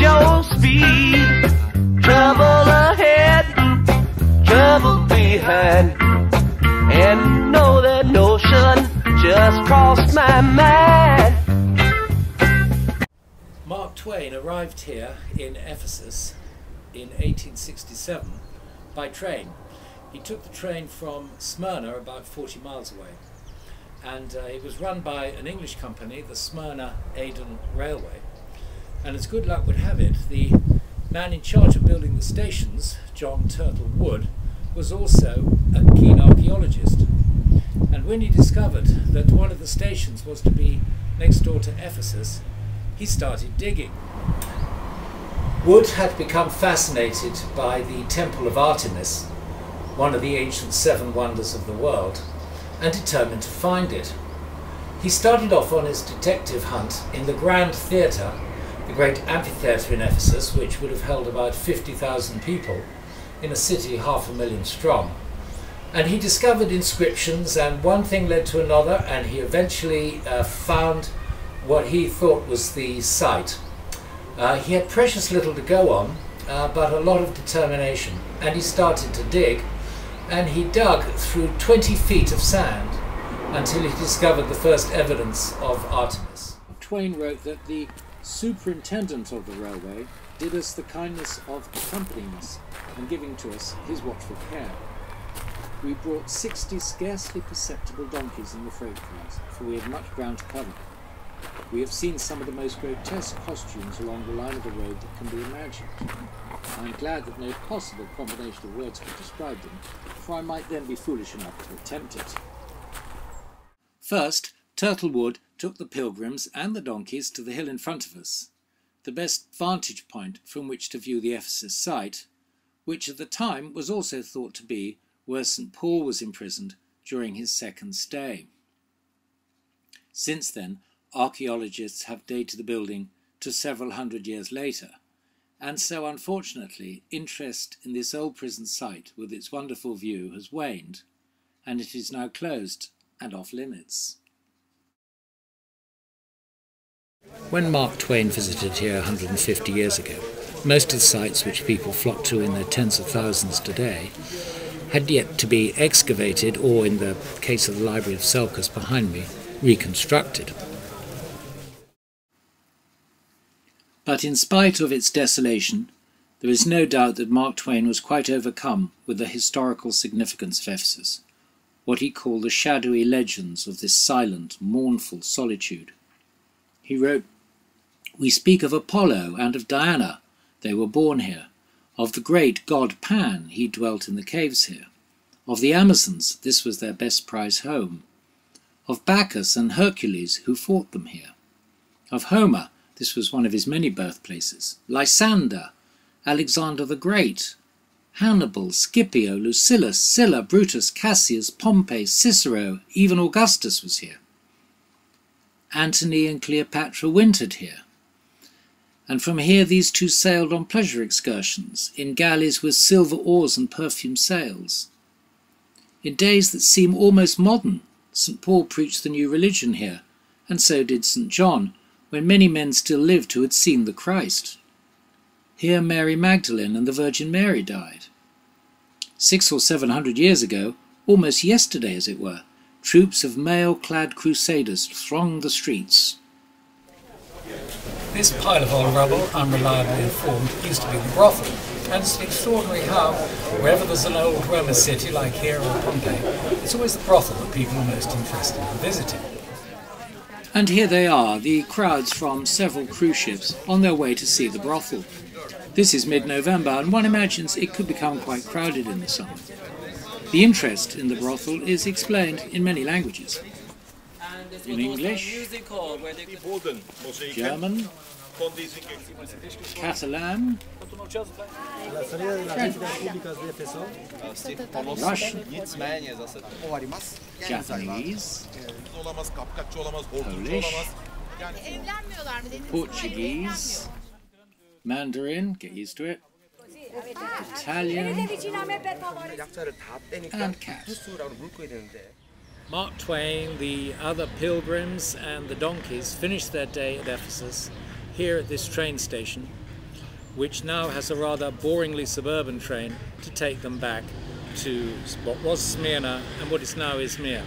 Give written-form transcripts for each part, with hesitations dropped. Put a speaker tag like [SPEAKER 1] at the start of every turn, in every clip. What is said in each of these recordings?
[SPEAKER 1] your speed. Trouble ahead, trouble behind, and know that notion just crossed my mind.
[SPEAKER 2] Mark Twain arrived here in Ephesus in 1867 by train. He took the train from Smyrna, about 40 miles away, and it was run by an English company, the Smyrna Aden Railway. And as good luck would have it, the man in charge of building the stations, John Turtle Wood, was also a keen archaeologist. And when he discovered that one of the stations was to be next door to Ephesus, he started digging. Wood had become fascinated by the Temple of Artemis, one of the ancient 7 wonders of the world, and determined to find it. He started off on his detective hunt in the Grand Theatre, the great amphitheatre in Ephesus, which would have held about 50,000 people in a city 500,000 strong. And he discovered inscriptions, and one thing led to another, and he eventually found what he thought was the site. He had precious little to go on, but a lot of determination, and he started to dig, and he dug through 20 feet of sand until he discovered the first evidence of Artemis. Twain wrote that the superintendent of the railway did us the kindness of accompanying us and giving to us his watchful care. We brought 60 scarcely perceptible donkeys in the freight cars, for we had much ground to cover. We have seen some of the most grotesque costumes along the line of the road that can be imagined. I am glad that no possible combination of words could describe them, for I might then be foolish enough to attempt it. First, Turtlewood took the pilgrims and the donkeys to the hill in front of us, the best vantage point from which to view the Ephesus site, which at the time was also thought to be where St. Paul was imprisoned during his second stay. Since then, archaeologists have dated the building to several hundred years later, and so unfortunately interest in this old prison site with its wonderful view has waned, and it is now closed and off limits. When Mark Twain visited here 150 years ago, most of the sites which people flock to in their tens of thousands today had yet to be excavated or, in the case of the Library of Selkirk behind me, reconstructed. But in spite of its desolation, there is no doubt that Mark Twain was quite overcome with the historical significance of Ephesus, what he called the shadowy legends of this silent, mournful solitude. He wrote, "We speak of Apollo and of Diana, they were born here. Of the great god Pan, he dwelt in the caves here. Of the Amazons, this was their best prize home. Of Bacchus and Hercules, who fought them here. Of Homer, this was one of his many birthplaces. Lysander, Alexander the Great, Hannibal, Scipio, Lucilius, Sylla, Brutus, Cassius, Pompey, Cicero, even Augustus was here. Antony and Cleopatra wintered here. And from here these two sailed on pleasure excursions, in galleys with silver oars and perfumed sails. In days that seem almost modern, St. Paul preached the new religion here, and so did St. John, when many men still lived who had seen the Christ. Here Mary Magdalene and the Virgin Mary died. 600 or 700 years ago, almost yesterday as it were, troops of mail-clad crusaders thronged the streets. This pile of old rubble, unreliably informed, used to be the brothel, and it's extraordinary how, wherever there's an old Roman city like here or Pompeii, it's always the brothel that people are most interested in visiting. And here they are, the crowds from several cruise ships on their way to see the brothel. This is mid-November, and one imagines it could become quite crowded in the summer. The interest in the brothel is explained in many languages. In English, German, Catalan, French, Russian, Japanese, Polish, Portuguese, Mandarin, get used to it, Italian, and cat. Mark Twain, the other pilgrims and the donkeys finished their day at Ephesus here at this train station, which now has a rather boringly suburban train to take them back to what was Smyrna and what is now Izmir.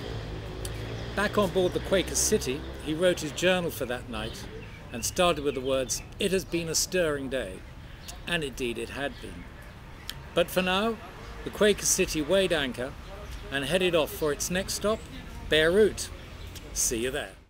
[SPEAKER 2] Back on board the Quaker City, he wrote his journal for that night and started with the words, "It has been a stirring day," and indeed it had been. But for now, the Quaker City weighed anchor and headed off for its next stop, Beirut. See you there.